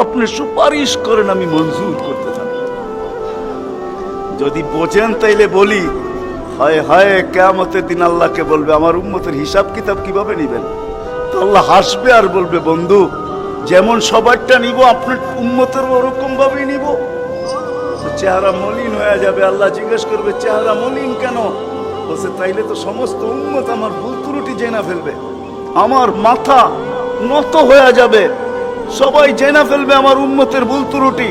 আপনি সুপারিশ করেন, আমি মঞ্জুর করতে থাকি। যদি বোঝেন তাইলে বলি, হায় হায় কিয়ামতের দিন আল্লাহকে বলবে আমার উম্মতের হিসাব কিতাব কিভাবে নিবেন? তো আল্লাহ হাসবে আর বলবে, বন্ধু যেমন সবারটা নিব আপনার উম্মতের ওরকম ভাবেই নিব। চেহারা মলিন হয়ে যাবে। আল্লাহ জিজ্ঞেস করবে, চেহারা মলিন কেন? বলছে, তাইলে তো সমস্ত উম্মত আমার ভুল ত্রুটি জেনে ফেলবে, আমার মাথা নত হয়ে যাবে, সবাই জেনে ফেলবে আমার উম্মতের ভুল ত্রুটি।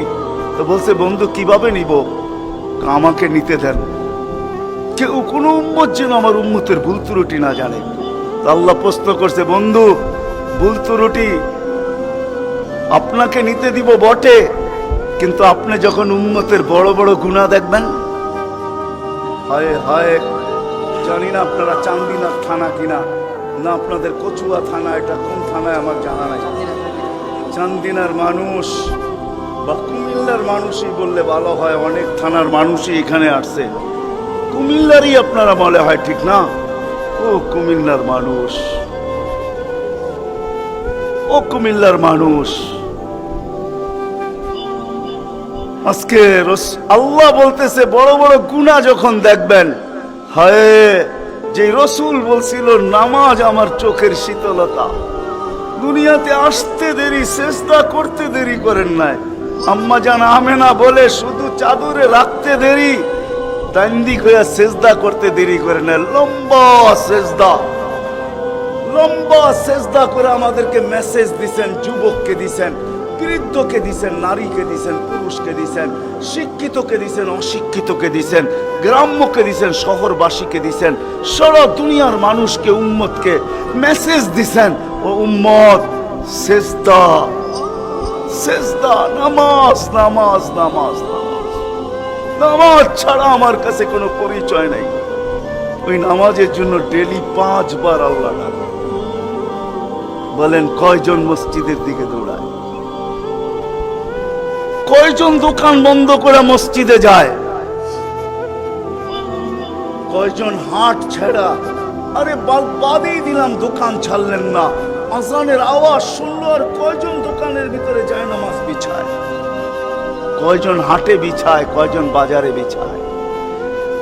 তো বলছে, বন্ধু কিভাবে নিব? আমাকে নিতে দেন, কেউ কোনো উম্মত যেন আমার উম্মতের ভুল ত্রুটি না জানে। তো আল্লাহ প্রশ্ন করছে, বন্ধু ভুল ত্রুটি আপনাকে নিতে দিব বটে, কিন্তু আপনি যখন উম্মতের বড় বড় গুনাহ দেখবেন, হায় হায়, জানি না আপনারা চান্দিনার থানা কিনা না আপনাদের কচুয়া থানা, এটা কোন থানায় আমার জানা নাই। চান্দিনার মানুষ বা কুমিল্লার মানুষই বললে ভালো হয়, অনেক থানার মানুষই এখানে আসছে, কুমিল্লারই আপনারা মনে হয়, ঠিক না? ও কুমিল্লার মানুষ, ও কুমিল্লার মানুষ, আজকে আল্লাহ বলতেছে বড় বড় গুনাহ যখন দেখবেন, হায়, যে রসুল বলছিল নামাজ আমার চোখের শীতলতা, দুনিয়াতে আসতে দেরি, সেজদা করতে দেরি করেন নাই। আম্মা জান আমেনা বলে শুধু চাদরে রাখতে দেরি, ডাইন্দিক হইয়া সেজদা করতে দেরি করে না। লম্বা সেজদা, লম্বা সেজদা করে আমাদেরকে মেসেজ দিছেন, যুবককে দিছেন, বৃদ্ধকে দিছেন, নারীকে দিছেন, পুরুষকে দিছেন, শিক্ষিতকে দিছেন, অশিক্ষিতকে দিছেন, গ্রাম্যকে দিছেন, শহরবাসীকে দিছেন, সারা দুনিয়ার মানুষকে, উম্মতকে মেসেজ দিছেন, ও উম্মত সেজদা, সেজদা, নামাজ, নামাজ, নামাজ, নামাজ, নামাজ ছাড়া আমার কাছে কোনো পরিচয় নাই। ওই নামাজের জন্য ডেলি 5 বার আল্লাহ ডাকে। বলেন কয়জন মসজিদের দিকে দৌড়ায়? কয়জন দোকান বন্ধ করে মসজিদে যায়? কয়জন হাট ছেড়া, আরে বাদই দিলাম দোকান ছাড়লেন না, আজানের আওয়াজ শুনলো আর কয়জন দোকানের ভিতরে যায় নামাজ বিছায়? কয়জন হাটে বিছায়, কয়জন বাজারে বিছায়,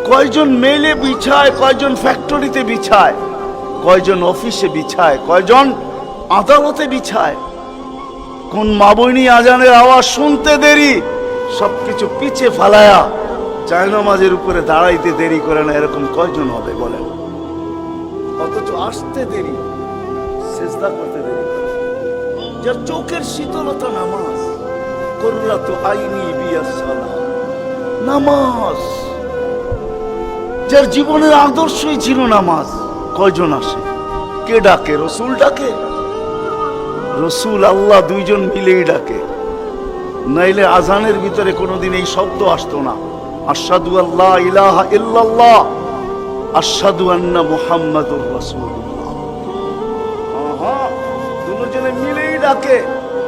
কয়জন মেলে বিছায়, কয়জন ফ্যাক্টরিতে বিছায়, কয়জন অফিসে বিছায়, কয়জন আদালতে বিছায়? কোন মা বইনি আজানের আওয়াজ শুনতে দেরি, সবকিছু পিছে ফালায়া জায়নামাজের উপরে দাঁড়াইতে দেরি করে না, এরকম কয়জন হবে বলেন? অথচ আসতে দেরি, সেজদা করতে দেরি। যার চোখের শীতলতা নামাজ, কুররাতু আইনি বিয়াস সালাহ, নামাজ, যার জীবনের আদর্শই ছিল নামাজ, কয়জন আসে? কে ডাকে? রসুল ডাকে? রসুল আল্লাহ দুইজন মিলেই ডাকে, নাইলে আজানের ভিতরে কোনোদিন এই শব্দ আসতো না, আশহাদু আল্লা ইলাহা ইল্লাল্লাহ, আশহাদু আন্না মুহাম্মাদুর রাসূলুল্লাহ। দুজনে মিলেই ডাকে,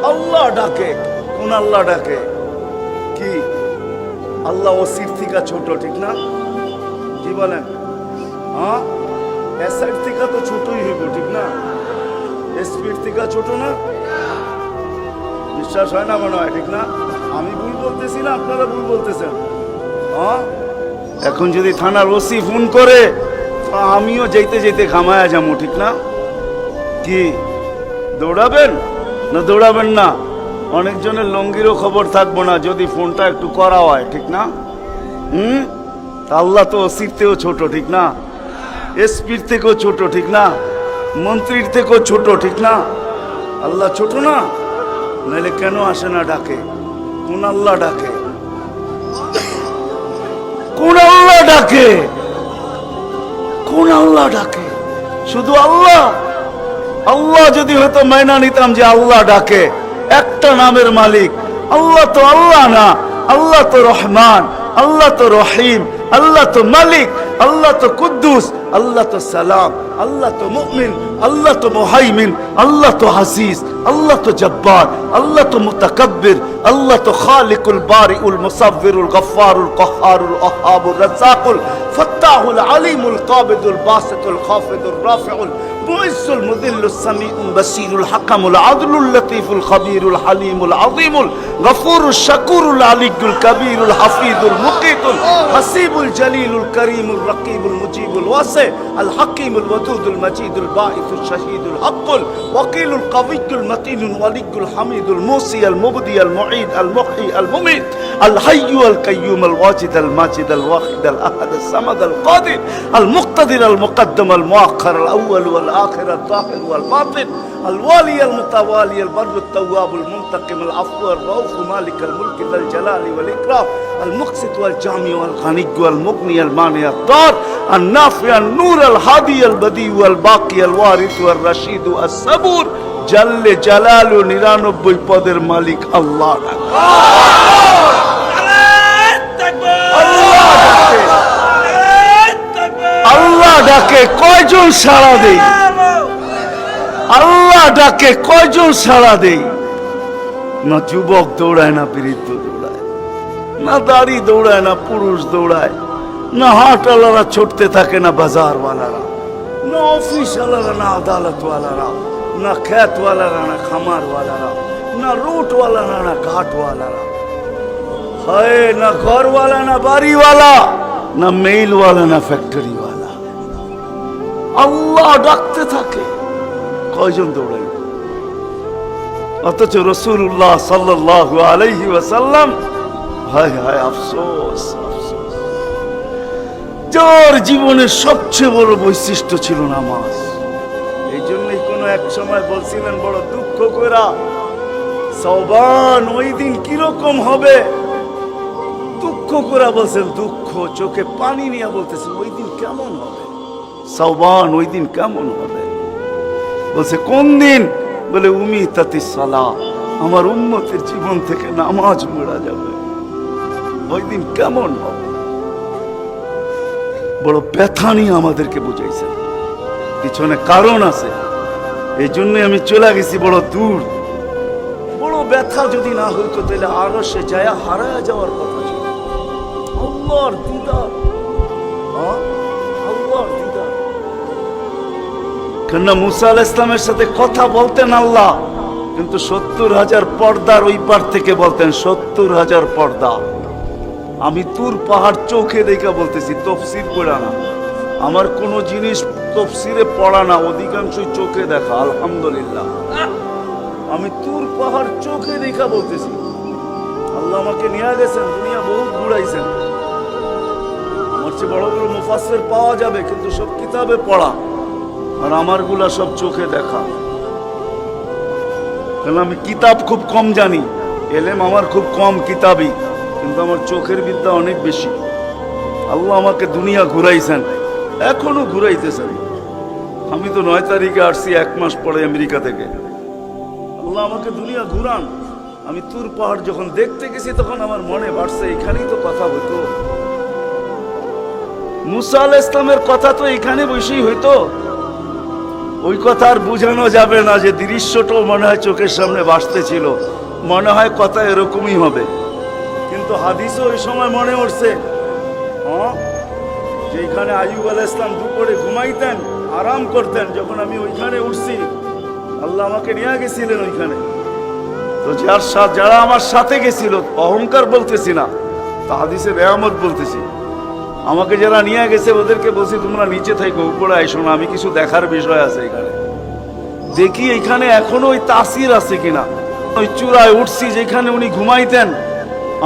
আল্লাহ ডাকে। কোন আল্লাহ ডাকে? কি আল্লাহ ওসির থেকে ছোট, ঠিক না? কি বলেন? হ্যাঁ, এসআর থেকে তো ছোটই হইব, ঠিক না? স্পিড থেকে ছোট না? বিশ্বাস হয় না মনে হয়, ঠিক না? আমি ভুল বলতেছি না, আপনারা ভুল বলতেছেন। হ্যাঁ, এখন যদি থানার ওসি ফোন করে, আমিও যেতে যেতে ঘামায়া যাবো, ঠিক না? কি দৌড়াবেন না দৌড়াবেন না? অনেকজনের লঙ্গিরও খবর থাকবো না যদি ফোনটা একটু করা হয়, ঠিক না? আল্লাহ তো ওসির থেকেও ছোট, ঠিক না? এসপির থেকেও ছোট, ঠিক না? মন্ত্রীর থেকেও ছোট, ঠিক না? আল্লাহ ছোট না? নাহলে কেন আসে না ডাকে? কোন আল্লাহ ডাকে? কোন আল্লাহ ডাকে? কোন আল্লাহ ডাকে? শুধু আল্লাহ? আল্লাহ যদি হয়তো মাইনা নিতাম যে আল্লাহ ডাকে, একটা নামের মালিক আল্লাহ, তো আল্লাহ না, আল্লাহ তো রহমান, আল্লাহ তো রহিম, আল্লাহ তো মালিক, আল্লাহ তো কুদ্দুস, আল্লাহ তো সালাম, আল্লাহ তো মুমিন, আল্লাহ তো মুহাইমিন, আল্লাহ তো আজিজ, আল্লাহ তো জব্বার, আল্লাহ তো মুতাকাব্বির, আল্লাহ তো খালিকুল বারিউল মুসাব্বিরুল গফফারুল কহ্হারুল ওয়াহ্হাবুর রাজ্জাকুল ফাত্তাহুল আলিমুল কাবিদুল বাসিতুল খাফিদুর রাফিউল المعز المذل السميع البصير الحكم العدل اللطيف الخبير الحليم العظيم الغفور الشكور العلي الكبير الحفيظ المقيت الحسيب الجليل الكريم الرقيب المجيب الواسع الحكيم الودود المجيد الباعث الشهيد الحق الوكيل القوي المتين الولي الحميد الموصي المبدي المعيد المحيي المميت الحي القيوم الواجد الماجد الواحد الأحد الصمد القادر المقتدر المقدم المؤخر الأول والآخر الظاهر والباطن الوالي المتوالي البر التواب المنتقم العفو الرؤوف مالك الملك ذا الجلال والإكرام المقسط والجامع والغني والمغني المانع الضار النافع النور الهادي البديع والباقي الوارث والرشيد الصبور جل جلاله 99 পদের মালিক আল্লাহ। আল্লাহ ডাকে কয়জন সাড়া দেই? আল্লাহ ডাকে কয়জন সাড়া দেই? না যুবক দৌড়ায়, না বৃদ্ধ দৌড়ায়, না দাড়ি দৌড়ায়, না পুরুষ দৌড়ায়, না হাটওয়ালারা ছুটতে থাকে, না বাজারওয়ালারা, না অফিসওয়ালারা, না আদালতওয়ালারা, না খেতওয়ালারা, না খামারওয়ালারা, না রুটওয়ালারা, না ঘাটওয়ালারা, হয় না ঘরওয়ালা, না বাড়িওয়ালা, না মেইলওয়ালা, না ফ্যাক্টরিওয়ালা। আল্লাহ ডাকতে থাকে, কয়জন দৌড়াই? অথচ রাসূলুল্লাহ সাল্লাল্লাহু আলাইহি ওয়াসাল্লাম, হায় হায় আফসোস আফসোস, যার জীবনের সবচেয়ে বড় বৈশিষ্ট্য ছিল নামাজ। এই জন্যই কোন এক সময় বলছিলেন বড় দুঃখ কইরা, সওবান ওই দিন কিরকম হবে, দুঃখ করে বলছেন, দুঃখ চোখে পানি নিয়ে বলতেছেন ওই দিন কেমন হবে, সওবান ওই দিন কেমন হবে। বলছে কোন দিন? বলে উমিতাতিস সালাহ, আমার উম্মতের জীবন থেকে নামাজ মুড়া যাবে, ওই দিন কেমন হবে। বড় ব্যথা নিয়ে আমাদেরকে বুঝাইছেন, পিছনে কারণ আছে, এই জন্য আমি চলে গেছি বড় দূর। বড় ব্যথা যদি না হইতো তাহলে আরো সে যায় হারায় যাওয়ার কথা ছিল। আল্লাহর দিদার, আল্লাহর দিদার। কেননা মুসা আলাইহিস সালামের সাথে কথা বলতেন আল্লাহ, কিন্তু 70,000 পর্দার ওই পার থেকে বলতেন, 70,000 পর্দা। আমি তুর পাহাড় চোখে দেখা বলতেছি, তফসির পড়া না, আমার কোন জিনিস তফসিরে পড়া না, অধিকাংশই চোখে দেখা। আলহামদুলিল্লাহ, আমি তুর পাহাড় চোখে দেখা বলতেছি। আল্লাহ আমাকে নিয়ে গেছেন, দুনিয়া বহুত ঘুরাইছেন। আমার চেয়ে বড় বড় মুফাসসির পাওয়া যাবে, কিন্তু সব কিতাবে পড়া, আর আমারগুলা সব চোখে দেখা। কারণ আমি কিতাব খুব কম জানি, এলেম আমার খুব কম কিতাবই, কিন্তু আমার চোখের বিদ্যা অনেক বেশি। আল্লাহ আমাকে দুনিয়া ঘুরাইছেন, এখনো ঘুরাইতেছেন। আমি তো 9 তারিখে আসছি, 1 মাস পরে আমেরিকা থেকে। আল্লাহ আমাকে দুনিয়া ঘুরান। আমি তুর পাহাড় যখন দেখতে গেছি তখন আমার মনে বাড়ছে এখানেই তো কথা হইতো, মুসা আলাইহিস সালামের কথা তো এখানে বসেই হইতো। ওই কথা আর বুঝানো যাবে না যে দৃশ্যটাও মনে হয় চোখের সামনে ভাসতেছিল, মনে হয় কথা এরকমই হবে। কিন্তু হাদিসও ওই সময় মনে উঠছে, যেখানে আইয়ুব আলাইহিস সালাম দুপুরে ঘুমাইতেন, আরাম করতেন, যখন আমি ওইখানে উঠছি আল্লাহ আমাকে নিয়ে গেছিলেন ওইখানে। তো যারা আমার সাথে গেছিল, অহংকার বলতেছি না, তা হাদিসের নেয়ামত বলতেছি, আমাকে যারা নিয়ে গেছে ওদেরকে বলছি তোমরা নিচে থাকো, উপরে আইসো না, আমি কিছু দেখার বিষয় আছে এখানে। দেখি এখানে এখনো ওই তাসির আছে কিনা। ওই চূড়ায় উঠছি যেখানে উনি ঘুমাইতেন,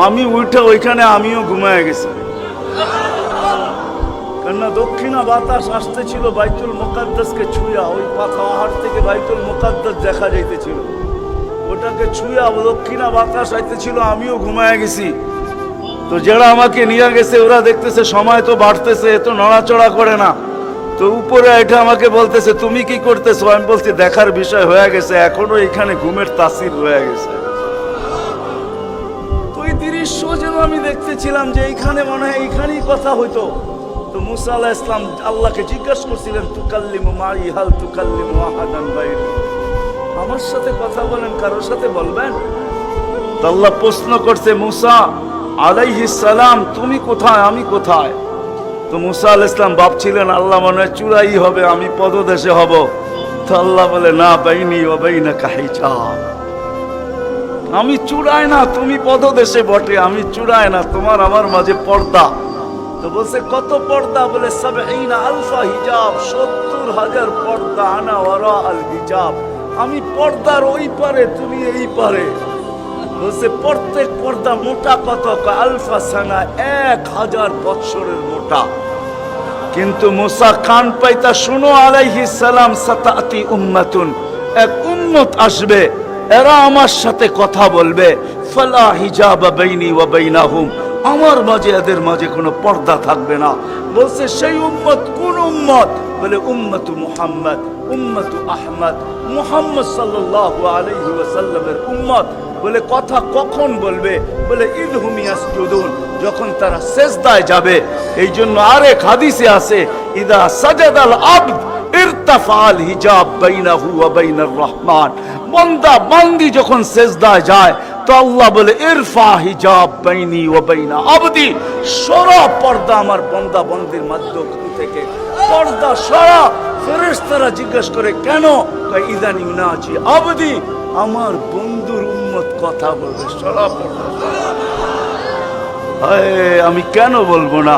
আমি উঠে ওইখানে আমিও ঘুমায় গেছি। কেননা দক্ষিণা বাতাস আসতেছিল বাইতুল মুকাদ্দাসকে ছুঁয়া, ওই পাহাড় থেকে বাইতুল মুকাদ্দাস দেখা যাইতেছিল, ওটাকে ছুঁয়া দক্ষিণা বাতাস আইতেছিল, আমিও ঘুমায় গেছি। তো যারা আমাকে নিয়ে গেছে ওরা দেখতেছে সময় তো বাড়তেছে, এত নড়াচড়া করে না, তো উপরে এটা আমাকে বলতেছে তুমি কি করতেছো? আমি বলছি দেখার বিষয় হয়ে গেছে, এখনো এখানে ঘুমের তাসির হয়ে গেছে। তো এই দৃশ্য যেন আমি দেখতেছিলাম যে এইখানে মনে হয় এইখানেই কথা হইতো, তো মুসা আলাইহিস সালাম আল্লাহকে জিজ্ঞাসা করছিলেন, তুকাল্লিমু মাই হাল তুকাল্লিমু আহাদান গায়রি, আমার সাথে কথা বলেন, কারোর সাথে বলবেন? তো আল্লাহ প্রশ্ন করছে, মুসা আলাইহিস সালাম তুমি কোথায়, আমি কোথায়? তো মুসা আলাইহিস সালাম ভাবছিলেন আল্লাহ মনে হয় চূড়াই হবে, আমি পদদেশে হব। তো আল্লাহ বলে, না, বাইনি ওয়া বাইনাকা হিজাব, আমি চূড়ায় না, তুমি পদদেশে বটে, আমি চূড়ায় না, তোমার আমার মাঝে পর্দা। তো বলছে কত পর্দা? বলে ৭০ আলফা হিজাব, ৭০,০০০ পর্দা, আনা ওয়ারা আল হিজাব, আমি পর্দার ওই পারে, তুমি এই পারে। বলছে প্রত্যেক পর্দা মোটা কত? আলফা সানা, ১,০০০ বৎসরের মোটা। কিন্তু মুসা কান পাইতা, শুনো আলাইহিস সালাম, সাতাতি উম্মাতুন, এক উম্মত আসবে, এরা আমার সাথে কথা বলবে, ফালা হিজাবা বাইনি ওয়া বাইনাহুম, আমার মাঝে এদের মাঝে কোনো পর্দা থাকবে না। বলছে সেই উম্মত কোন উম্মত? বলে উম্মতু মুহাম্মদ, উম্মতু আহমদ, মুহাম্মদ সাল্লাল্লাহু আলাইহি ওয়াসাল্লামের উম্মত। বলে কথা কখন বলবে? বলে ইদহুম ইয়াসজুদুন, যখন তারা সেজদায় যাবে। এই জন্য আরেক হাদিসে আছে, ইদা সাজাদাল আবদ ইরতাফাল হিজাব বাইনাহু ওয়া বাইনার রহমান, বান্দা বান্দি যখন সেজদায় যায় তো আল্লাহ বলে ইরফা হিজাব বাইনি ওয়া বাইনা আবদি, সরা পর্দা আমার বান্দা বান্দির মধ্যে থেকে, পর্দা সরা। ফেরেশতারা জিজ্ঞেস করে কেন? ইদান ইউনাজি আবদি, আমার বন্ধুর উম্মত কথা বলবে, সরা পর্দা। আমি কেন বলবো না?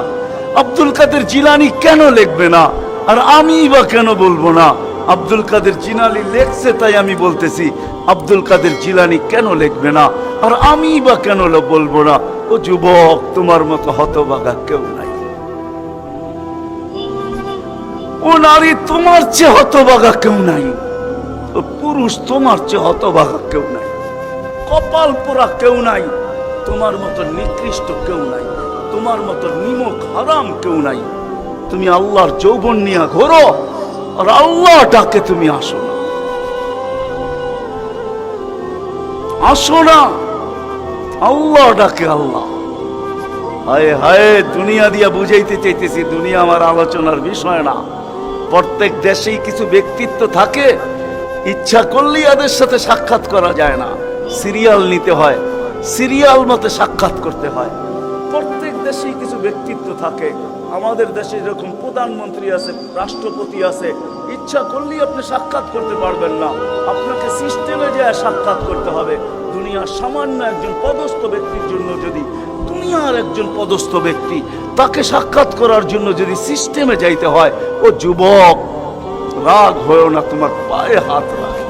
আব্দুল কাদের জিলানী কেন লিখবে না? আর আমি বা কেন বলবো না? আব্দুল কাদের জিলানী লেখছে তাই আমি বলতেছি, আব্দুল কাদের জিলানী কেন লিখবে না? আর আমি বা কেন বলবো না? ও যুবক, তোমার মতো হতভাগা কেউ নাই। ও নারী, তোমার চেয়ে হতভাগা কেউ নাই। ও পুরুষ, তোমার চেয়ে হতভাগা কেউ নাই। কপাল পোড়া কেউ নাই। তোমার মতো নিকৃষ্ট কেউ নাই। তোমার মতো নিমক হারাম কেউ নাই। তুমি আল্লাহর যৌবন নিয়ে ঘোরো, আর আল্লাহ ডাকে তুমি আসো না, আসো না। আল্লাহ ডাকে আল্লাহ। হায় হায়, দুনিয়া দিয়া বুঝাইতে চাইতেছি, দুনিয়া আমার আলোচনার বিষয় না। প্রত্যেক দেশেই কিছু ব্যক্তিত্ব থাকে, ইচ্ছা করলেই এদের সাথে সাক্ষাৎ করা যায় না, সিরিয়াল নিতে হয়, সিরিয়াল মতে সাক্ষাৎ করতে হয়। প্রত্যেক দেশেই কিছু ব্যক্তিত্ব থাকে। আমাদের দেশে যেরকম প্রধানমন্ত্রী আছে, রাষ্ট্রপতি আছে, ইচ্ছা করলেই আপনি সাক্ষাৎ করতে পারবেন না, আপনাকে সিস্টেমে যায় সাক্ষাৎ করতে হবে। দুনিয়ার সামান্য একজন পদস্থ ব্যক্তির জন্য যদি, দুনিয়ার একজন পদস্থ ব্যক্তি, তাকে সাক্ষাৎ করার জন্য যদি সিস্টেমে যাইতে হয়, ও যুবক রাগ হয়েও না, তোমার পায়ে হাত রাখি,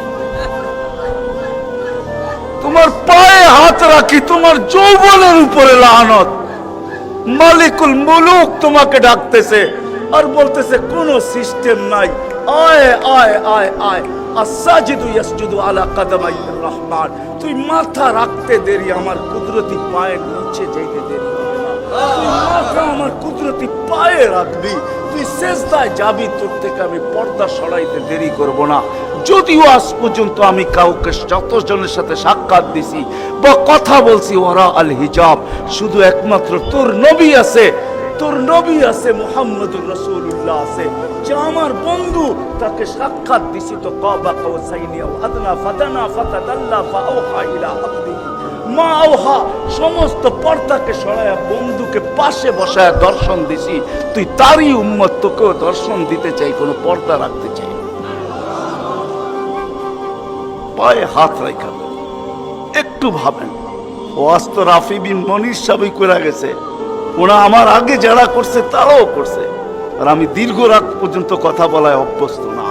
তোমার পায়ে হাত রাখি, তোমার যৌবনের উপরে লানত। মালিকুল মুলুক তোমাকে ডাকতেছে আর বলতেছে কোনো সিস্টেম নাই, আয় আয় আয় আয়। আসাজিদু ইয়াসজুদু আলা কাদামাইর রহমান, তুই মাথা রাখতে দেরি, আমার কুদরতি পায়ের নিচে যাইতে দেরি হবে না। তুই মাথা আমার কুদরতি পায়ে রাখবি, তুই সেজদায় যাবি, তোর থেকে আমি পর্দা সরাইতে দেরি করব না। যদিও আজ পর্যন্ত আমি কাউকে, যতজনের সাথে সাক্ষাৎ দিছি বা কথা বলছি, ওরা আল হিজাব, শুধু একমাত্র তোর নবী আছে, তোর নবী আছে, মুহাম্মদুর রাসূলুল্লাহ আছে, যে আমার বন্ধু, তাকে সাক্ষাৎ দিছি তো কাবা কাউসাইনি আও আদনা ফাদানা ফাতাদাল্লা ফাআওহা ইলা আবদিহি মা আওহা, সমস্ত পর্দাকে সরায়া বন্ধুকে পাশে বসায় দর্শন দিছি। তুই তারই উম্মত, তোকেও দর্শন দিতে চাই, কোনো পর্দা রাখতে চাই। পায়ে হাত রাখা, একটু ভাবেন। ওয়াজ তো রাফি বিন মনির সাহেবই করে গেছে, ওরা আমার আগে যারা করছে তারাও করছে, আর আমি দীর্ঘ রাত পর্যন্ত কথা বলায় অভ্যস্ত না।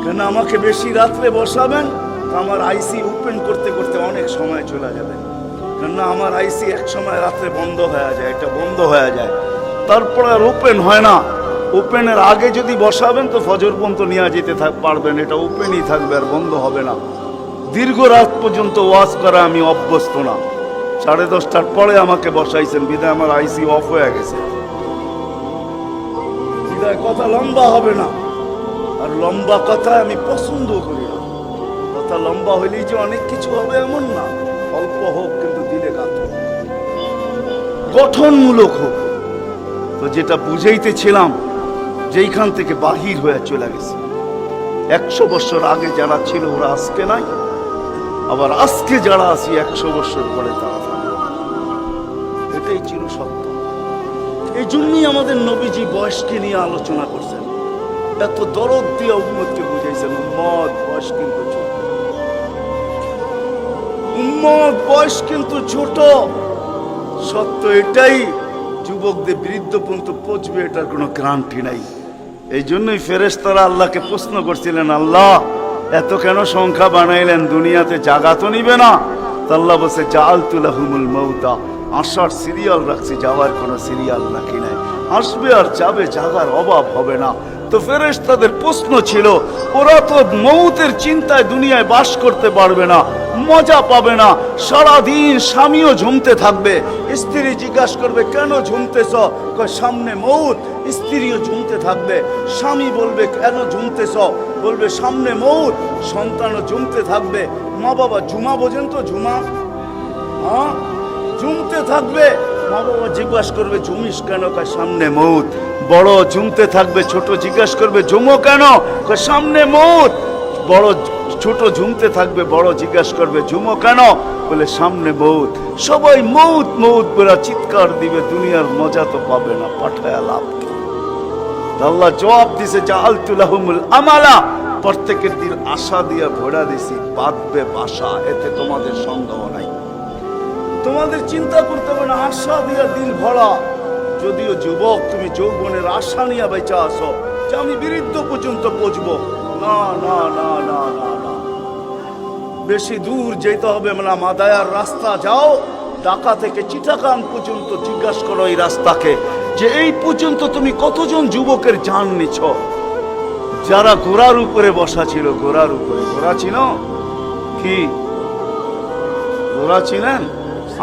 কেন আমাকে বেশি রাত্রে বসাবেন, আমার আইসি ওপেন করতে করতে অনেক সময় চলে যাবে। কেন আমার আইসি এক সময় রাত্রে বন্ধ হয়ে যায়, এটা বন্ধ হয়ে যায়, তারপর আর ওপেন হয় না। ওপেনের আগে যদি বসাবেন তো ফজর পর্যন্ত নিয়ে যেতে পারবেন, এটা ওপেনই থাকবে, আর বন্ধ হবে না। দীর্ঘ রাত পর্যন্ত ওয়াজ করা আমি অভ্যস্ত না। 10:30টার পরে আমাকে বসাইছেন, বিদায় আমার আইসি অফ হয়ে গেছে, বিদায় কথা লম্বা হবে না। আর লম্বা কথা আমি পছন্দ করি না। কথা লম্বা হইলেই যে অনেক কিছু হবে এমন না, অল্প হোক কিন্তু দিলে গাঁথো, গঠনমূলক হোক। তো তো যেটা বুঝাইতেছিলাম, যেইখান থেকে বাহির হয়ে চলে গেছে। 100 বছর আগে যারা ছিল ওরা আজকে নাই, আবার আজকে যারা আছি 100 বছর পরে তারা থাকবে। এটাই ছিল সত্য। এই জন্যই আমাদের নবীজি বয়সকে নিয়ে আলোচনা করছেন, এত দরদ দিয়ে উম্মতকে বুঝাইছেন, উম্মত বয়স কিন্তু ছোট, উম্মত বয়স কিন্তু ছোট। সত্য এটাই, যুবকদের বৃদ্ধ পর্যন্ত পৌঁছবে এটার কোনো গ্যারান্টি নাই। এই জন্যই ফেরেশতারা আল্লাহকে প্রশ্ন করছিলেন, আল্লাহ এত কেন সংখ্যা বানাইলেন, দুনিয়াতে জাগা তো নিবে না? তো আল্লাহ বলছে, জাআলতু লাহুমুল মাউতা, আসার সিরিয়াল রাখছি, যাওয়ার কোনো সিরিয়াল রাখি নাই। আসবে আর যাবে, জাগার অভাব হবে না। তো ফেরেশতাদের প্রশ্ন ছিল, ওরা তো মৌতের চিন্তায় দুনিয়ায় বাস করতে পারবে না, মজা পাবে না, সারাদিন স্বামীও ঝুমতে থাকবে। স্ত্রী জিজ্ঞাসা করবে, কেন ঝুমতেছ? সামনে মৌত। স্ত্রীও ঝুমতে থাকবে, স্বামী বলবে, কেন ঝুমতেছ? বলবে সামনে মৌত। সন্তানও ঝুমতে থাকবে। মা বাবা ঝুমা বোঝেন তো? ঝুমা, হ্যাঁ, ঝুমতে থাকবে। মা বাবা জিজ্ঞাসা করবে, ঝুমিস কেন? সামনে মৌত। বড় ঝুমতে থাকবে, ছোট জিজ্ঞাসা করবে, ঝুমো কেন? সামনে মৌত। বড় ছোট ঝুমতে থাকবে, বড় জিজ্ঞাসা করবে, ঝুমো কেন? বলে সামনে মৌত। সবাই মৌত মৌত বলে চিৎকার দিবে, দুনিয়ার মজা তো পাবে না, পাঠায় লাভ কি? আল্লাহ জবাব দিছে, জাআলতু লাহুমুল আমালা, প্রত্যেকের দিন আশা দিয়ে ভরা দিছি, বাঁধবে বাসা, এতে তোমাদের সন্দেহ নাই, তোমাদের চিন্তা করতে হবে না, আশা দিয়ে দিল ভরা। যদিও যুবক, তুমি যৌবনের আশা নিয়ে বেঁচে আসো যে আমি বৃদ্ধ পর্যন্ত পৌঁছবো, না না না না না না, বেশি দূর যেতে হবে না। মাদায়ার রাস্তা যাও, ঢাকা থেকে চিটাগাং পর্যন্ত, জিজ্ঞাসা করো এই রাস্তাকে যে এই পর্যন্ত তুমি কতজন যুবকের জান নিছ, যারা ঘোড়ার উপরে বসা ছিল। ঘোড়ার উপরে, ঘোড়া ছিল কি? ঘোড়া ছিলেন?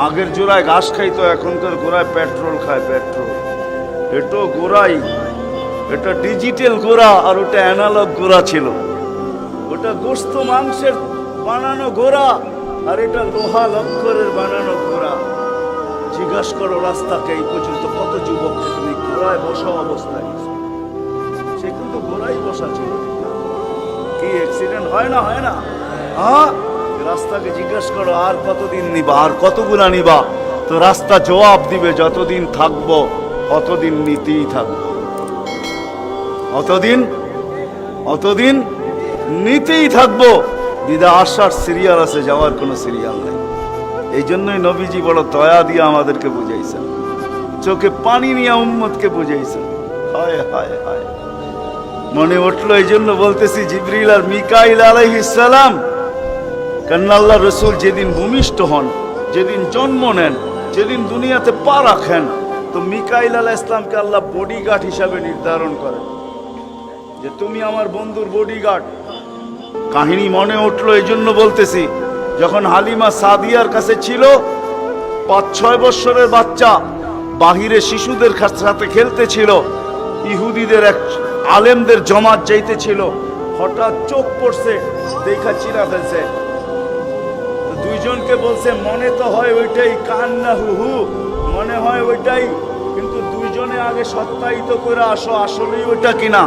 আগের জোড়ায় ঘাস খাইতো, এখনকার ঘোড়ায় পেট্রোল খায়, পেট্রোল। এটা ঘোড়াই, এটা ডিজিটাল ঘোড়া, আর ওটা অ্যানালগ ঘোড়া ছিল। ওটা গোস্ত মাংসের বানানো ঘোড়া, আর এটা লোহা লক্করের বানানো ঘোড়া। জিজ্ঞাসা করো রাস্তাকে এই পর্যন্ত কত যুবককে তুমি ঘোড়ায় বসা অবস্থায়, সে কিন্তু ঘোড়াই বসা ছিল। কি অ্যাক্সিডেন্ট হয় না? হয় না? হ্যাঁ, রাস্তাকে জিজ্ঞাসা করো আর কতদিন নিবা, আর কতগুলা নিবা? তো রাস্তা জবাব দিবে, যতদিন থাকবো অতদিন নিতেই থাকবো, অতদিন নিতেই থাকবো। দিদা আসার সিরিয়াল আছে, যাওয়ার কোনো সিরিয়াল নেই। এই জন্যই নবীজি বড় দয়া দিয়ে আমাদেরকে বুঝাইছেন, চোখে পানি নিয়ে উম্মতকে বুঝাইছেন। হায় হায় হায়, মনে উঠলো, এই জন্য বলতেছি, জিবরিল আর মিকাইল আলাইহিস সালাম, কেননা আল্লাহ রসুল যেদিন ভূমিষ্ঠ হন, যেদিন জন্ম নেন, যেদিন দুনিয়াতে পা রাখেন, তো মিকাইল আলাইহিস সালামকে আল্লাহ বডিগার্ড হিসাবে নির্ধারণ করেন যে তুমি আমার বন্ধুর বডিগার্ড। কাহিনী মনে উঠলো, এই জন্য বলতেছি, যখন হালিমা সাদিয়ার কাছে ছিল, 5-6 বছরের বাচ্চা, বাহিরে শিশুদের সাথে খেলতেছিল, ইহুদিদের এক আলেমদের জমাত যাইতেছিল, হঠাৎ চোখ পড়ছে, দেখা চিরা ফেলছে। দুইজনকে বলছে, মনে তো হয় ওইটাই, কান্না হুহু, মনে হয় ওইটাই, কিন্তু দুইজনে আগে সত্যায়িত করে আসো আসলেই ওইটা কিনা।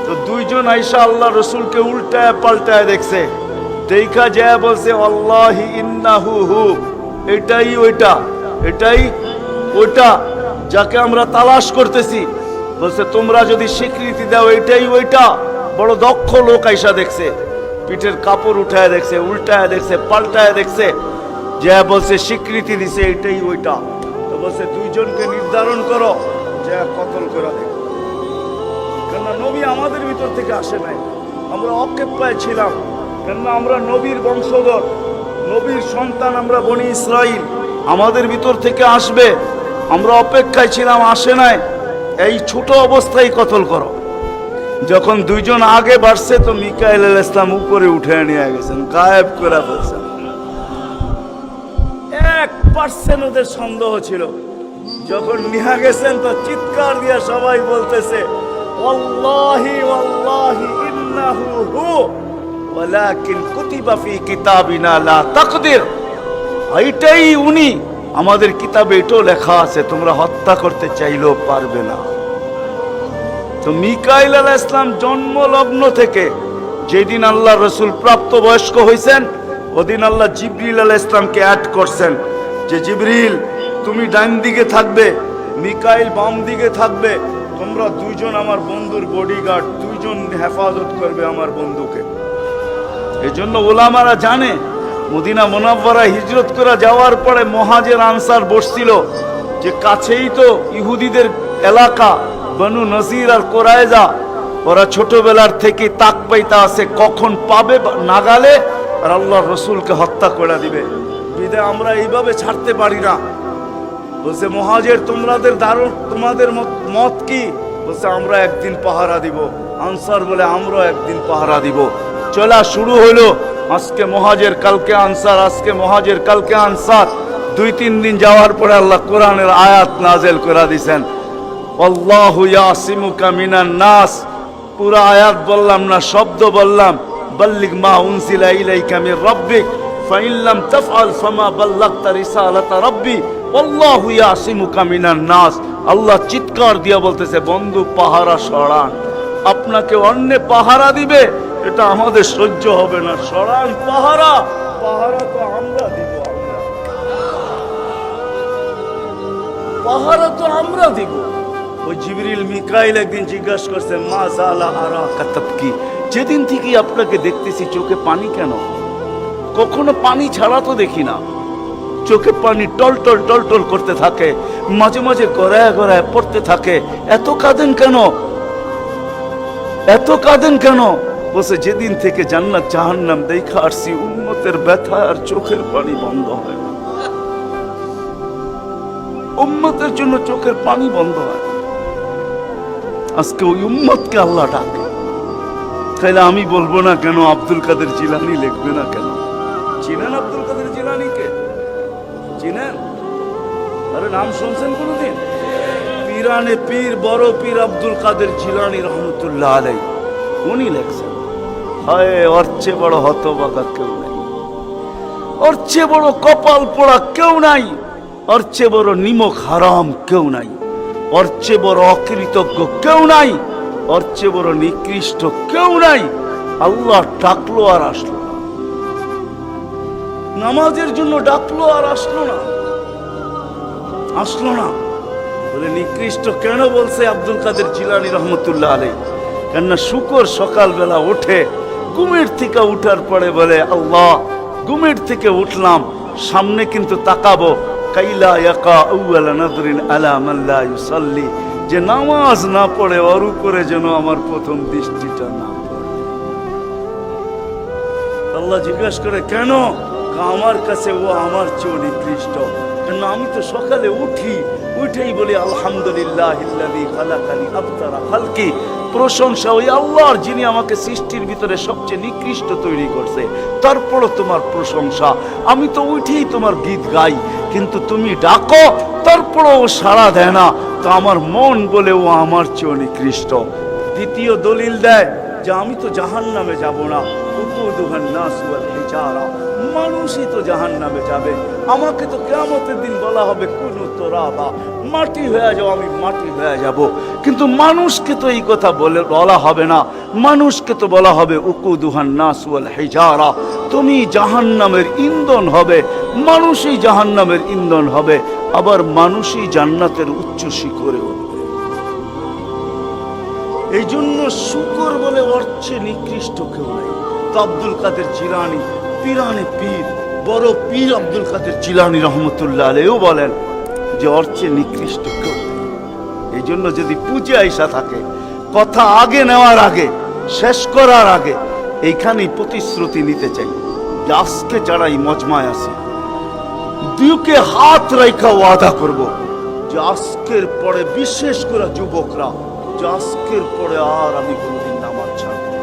তো দুইজন আইসা আল্লাহ রসুলকে উল্টায় পাল্টায় দেখছে, দেখা যায় বলছে, আল্লাহি ইন্নাহু হু, এটাই ওইটা, এটাই ওইটা যাকে আমরা তালাশ করতেছি। বলছে, তোমরা যদি স্বীকৃতি দাও এটাই ওইটা। বড় দক্ষ লোক আইসা দেখছে, পিঠের কাপড় উঠায় দেখছে, উল্টায় দেখছে, পাল্টায় দেখছে, যে বলছে স্বীকৃতি দিছে এটাই ওইটা। তো বলছে, দুইজনকে নির্ধারণ করো, যে কতল করে দেখো। কেননা নবী আমাদের ভিতর থেকে আসে নাই, আমরা অক্ষেপায় ছিলাম, কেননা আমরা নবীর বংশধর, নবীর সন্তান, আমরা বনি ইসরাইল, আমাদের ভিতর থেকে আসবে, আমরা অপেক্ষায় ছিলাম, আসে নাই। এই ছোট অবস্থায় কতল করো। যখন দুইজন আগে বাড়ছে, তো মিকাইল আলাইহিস সালাম উপরে উঠে নিয়ে গেছেন, গায়েব করে ফেলছেন। 1% ওদের সন্দেহ ছিল। যখন নিয়ে গেছেন, তো চিৎকার দিয়ে সবাই বলতেছে, ওয়াল্লাহি ওয়াল্লাহি ইন্নাহু হু ওয়ালাকিন কুতিবা ফি কিতাবিনা লা তাকদির, এইটাই উনি, আমাদের কিতাবে এটাও লেখা আছে, তোমরা হত্যা করতে চাইলেও পারবে না। তো মিকাইল আলাইহিস সালাম জন্মলগ্ন থেকে যেদিন আল্লাহ রসুল প্রাপ্ত বয়স্ক হয়েছেন, ওদিন আল্লাহ জিবরিল আলাইহিস সালামকে অ্যাড করছেন যে জিবরিল তুমি ডান দিকে থাকবে, মিকাইল বাম দিকে থাকবে, তোমরা দুইজন আমার বন্ধুর বডিগার্ড, দুইজন হেফাজত করবে আমার বন্ধুকে। এই জন্য ওলামারা জানে মদিনা মুনাওয়ারা হিজরত করে যাওয়ার পরে মুহাজির আনসার বসছিল যে কাছেই তো ইহুদিদের এলাকা বনু নজির আর কোরাইজা, ওরা ছোটবেলার থেকে তাক পাইতা আছে কখন পাবে নাগালে আর আল্লাহ রসুলকে হত্যা করে দিবে। বিদায় আমরা এইভাবে ছাড়তে পারি না। বলছে মুহাজির তোমাদের মত কি? বলছে আমরা একদিন পাহারা দিব। আনসার বলে আমরাও একদিন পাহারা দিব। চলা শুরু হলো, আজকে মুহাজির কালকে আনসার, আজকে মুহাজির কালকে আনসার। 2-3 দিন যাওয়ার পরে আল্লাহ কোরআনের আয়াত নাযিল করে দিয়েছেন, আল্লাহু ইয়াসিমুকা মিনান নাস। পুরো আয়াত বললাম না, শব্দ বললাম, বাল্লিগ মা উনজিলা ইলাইকা মির রাব্বিক ফাইন লাম তাফআল ফামা বাল্লাগতা রিসালাতা রাব্বি আল্লাহু ইয়াসিমুকা মিনান নাস। আল্লাহ চিৎকার দিয়া বলতেছে, বন্ধু পাহারা সরান, আপনাকে অন্য পাহারা দিবে, এটা আমাদের সহ্য হবে না, সরান পাহারা। পাহারা তো আমরা দিব, পাহারা তো আমরা দিব। ওই জিবরিল মিকাইল একদিন জিজ্ঞাসা করছে, মা জালা আরাকা তাবকি, যেদিন থেকে আপনাকে দেখতেছি চোখে পানি কেন? কখনো পানি ছাড়া তো দেখি না, চোখে পানি টলটল টলটল করতে থাকে, মাঝে মাঝে গড়ায় গড়ায় পড়তে থাকে, এত কাঁদেন কেন? এত কাঁদেন কেন? বসে যেদিন থেকে জান্নাত জাহান্নাম দেখা আসছি, উম্মতের ব্যথা আর চোখের পানি বন্ধ হয় না। উম্মতের জন্য চোখের পানি বন্ধ হয়। আজকে ওই উম্মতকে আল্লাহ ডাকে। তাইলে আমি বলবো না কেন আব্দুল কাদের জিলানী লিখবে না কেন? চিনেন আব্দুল কাদের জিলানীকে? চিনেন? আরে নাম শুনছেন কোনদিন? পীরানে পীর বড় পীর আব্দুল কাদের জিলানী রহমতুল্লাহ আলাইহি, উনি লেখছেন, হায় ওর চেয়ে বড় হতভাগা কেউ নাই, ওর চেয়ে বড় কপাল পোড়া কেউ নাই, ওর চেয়ে বড় নিমক হারাম কেউ নাই, ওর চেয়ে বড় অকৃতজ্ঞ কেউ নাই, ওর চেয়ে বড় নিকৃষ্ট কেউ নাই। আল্লাহ ডাকলো আর আসলো না, নামাজের জন্য ডাকলো আর আসলো না, আসলো না। বলে নিকৃষ্ট কেন বলছে আব্দুল কাদের জিলানী রহমতুল্লাহ আলাইহি? কেননা শুকর সকালবেলা উঠে ঘুমের থেকে উঠার পরে বলে, আল্লাহ ঘুমের থেকে উঠলাম, সামনে কিন্তু তাকাবো, কাইলা ইয়াকা আউয়ালা নাযরিন আলা মান লা ইউসাল্লি, যে নামাজ না পড়ে ওর উপরে যেন আমার প্রথম দৃষ্টিটা না পড়ে। আল্লাহ জিজ্ঞাসা করে কেন? আমার কাছে ও আমার চেয়ে নিকৃষ্ট। কেন? আমি তো সকালে উঠেই বলি আলহামদুলিল্লাহিল্লাযী খালাকানি আবতারা খালকি, প্রশংসা ওই আল্লাহর যিনি আমাকে সৃষ্টির ভিতরে সবচেয়ে নিকৃষ্ট তৈরি করছে, তারপরও তোমার প্রশংসা। আমি তো উঠেই তোমার গীত গাই, কিন্তু তুমি ডাকো তারপরও ও সাড়া দেয় না, তো আমার মন বলে ও আমার চেয়ে নিকৃষ্ট। দ্বিতীয় দলিল দেয় যে আমি তো জাহান্নামে যাব না, উকুদুহান নাস ওয়াল হিজারা, মানুষই তো জাহান্নামে যাবে। আমাকে তো কিয়ামতের দিন বলা হবে কুনু তুরাবা, মাটি হয়ে যাও, আমি মাটি হয়ে যাব। কিন্তু মানুষকে তো এই কথা বলা হবে না, মানুষকে তো বলা হবে উকুদুহান নাস ওয়াল হিজারা, তুমি জাহান্নামের ইন্ধন হবে, মানুষই জাহান্নামের ইন্ধন হবে, আবার মানুষই জান্নাতের উচ্চ শিখরে উঠবে। এই জন্য শুকর বলে ওর চেয়ে নিকৃষ্ট কেউ নাই। তো আব্দুল কাদের জিলানী পীরানে পীর বড় পীর আব্দুল কাদের জিলানী রহমতুল্লাহ আলাইহিও বলেন যে ওর চেয়ে নিকৃষ্ট কেউ নাই। এই জন্য যদি পূজা আইসা থাকে, কথা আগে নেওয়ার আগে, শেষ করার আগে এইখানেই প্রতিশ্রুতি নিতে চাই যে আজকে যারা এই মজমায় আছে, দুকে হাত রাখা ওয়াদা করব যে আজকের পরে, বিশেষ করে যুবকরা, যে আজকের পরে আর আমি কোনদিন নামাজ ছাড়ব না।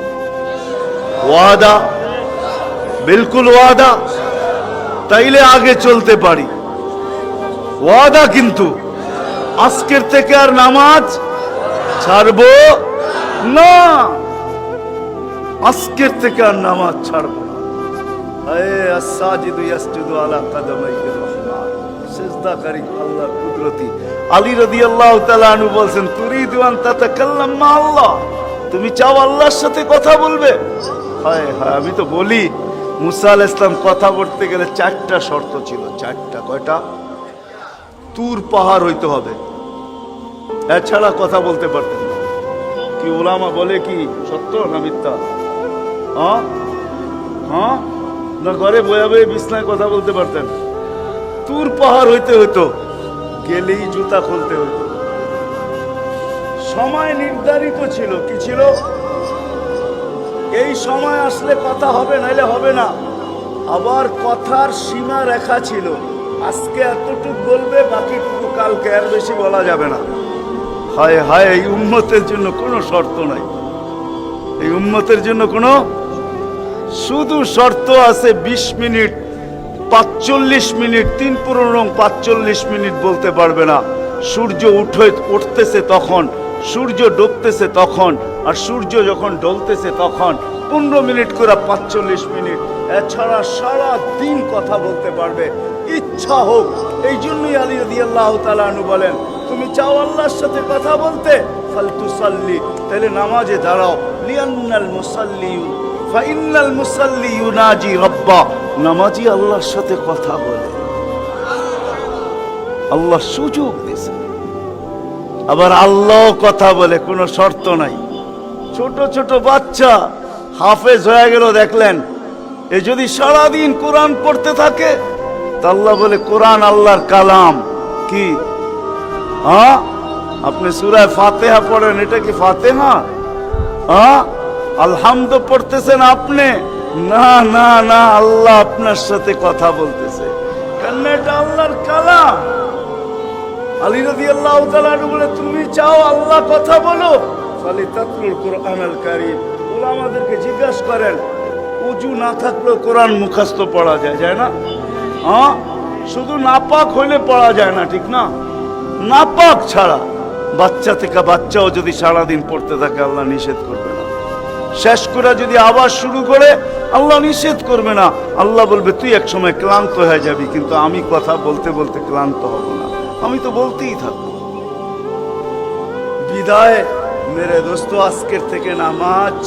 ওয়াদা, বিলকুল ওয়াদা, তাইলে আগে চলতে পারি। ওয়াদা কিন্তু আজকের থেকে আর নামাজ ছাড়ব না, আজকের থেকে আর নামাজ ছাড়ব না। আয়ে আস-সাজিদু ইয়াসজুদু আলা কাদামাইহির রহমান, সিজদাকারী আল্লাহর কুদরতি। আলী রাদিয়াল্লাহু তাআলা আনহু বলছেন, তুরিদু আন তাতাকাল্লাম মা আল্লাহ, তুমি চাও আল্লাহর সাথে কথা বলবে? হায় হায়, আমি তো বলি মুসা আলাইহিস সালাম কথা বলতে গেলে 4টা শর্ত ছিল। 4টা। কয়টা? তুর পাহাড় হইতে হবে, এছাড়া কথা বলতে পারতেন না। কি ওলামা বলে কি সত্য না মিথ্যা? হ্যাঁ হ্যাঁ, না ঘরে বয়ে বয়ে বিছনায় কথা বলতে পারতেন? তুর পাহাড় হইতে হইতো, গেলেই জুতা খুলতে হইতো। সময় নির্ধারিত ছিল। কি ছিল? এই সময় আসলে কথা হবে, নাইলে হবে না। আবার কথার সীমা রেখা ছিল, আজকে এতটুকু বলবে, বাকিটুকু কালকে, আর বেশি বলা যাবে না। হায় হায়, এই উম্মতের জন্য কোনো শর্ত নাই। এই উম্মতের জন্য কোনো শুধু শর্ত আছে 20 মিনিট, 45 মিনিট, 3 পূর্ণ 45 মিনিট বলতে পারবে না। সূর্য উঠতেছে তখন, সূর্য ডুবতেছে তখন, আর সূর্য যখন ডলতেছে তখন 15 মিনিট করে 45 মিনিট। এছাড়া সারা দিন কথা বলতে পারবে, ইচ্ছা হোক। এই জন্যই আলী রাদিয়াল্লাহু তাআলা আনহু বলেন, তুমি চাও আল্লাহর সাথে কথা বলতে, ফালতুসাল্লি, তাহলে নামাজে দাঁড়াও। লিআন্নাল মুসাল্লি ফাইন্নাল মুসাল্লি ইউনাজি রাব্বা, নামাজি আল্লাহর সাথে কথা বলে। আল্লাহ সুযোগ দিয়েছে। আবার আল্লাহ কথা বলে, কোনো শর্ত নাই। ছোট ছোট বাচ্চা হাফেজ হয়ে গেল, দেখলেন, এ যদি সারাদিন কোরআন পড়তে থাকে, তা আল্লাহ বলে কোরআন আল্লাহর কালাম। কি? হ্যাঁ, আপনি সূরা ফাতিহা পড়েন, এটা কি ফাতিহা? হ্যাঁ, আলহামদ পড়তেছেন আপনি, না না না, আল্লাহ আপনার সাথে কথা বলতেছে, কারণ এটা আল্লাহর কালাম। আলী রাদিয়াল্লাহু তাআলা বলে, তুমি চাও আল্লাহ কথা বলো, ফালিতাতলুল কুরআনুল কারীম। উলামাদেরকে জিজ্ঞাসা করেন, ওযু না থাকলেও কোরআন মুখস্থ পড়া যায় না? হ্যাঁ, শুধু নাপাক হইলে পড়া যায় না, ঠিক না? নাপাক ছাড়া বাচ্চা থেকে বাচ্চাও যদি সারাদিন পড়তে থাকে, আল্লাহ নিষেধ করবে না। শেষ করে যদি আবার শুরু করে, আল্লাহ নিষেধ করবে না। আল্লাহ বলবে, তুই এক সময় ক্লান্ত হয়ে যাবি, কিন্তু আমি কথা বলতে বলতে ক্লান্ত হব না, আমি তো বলতেই থাকবো। বিদায় মেরে দোস্ত, আজকের থেকে নামাজ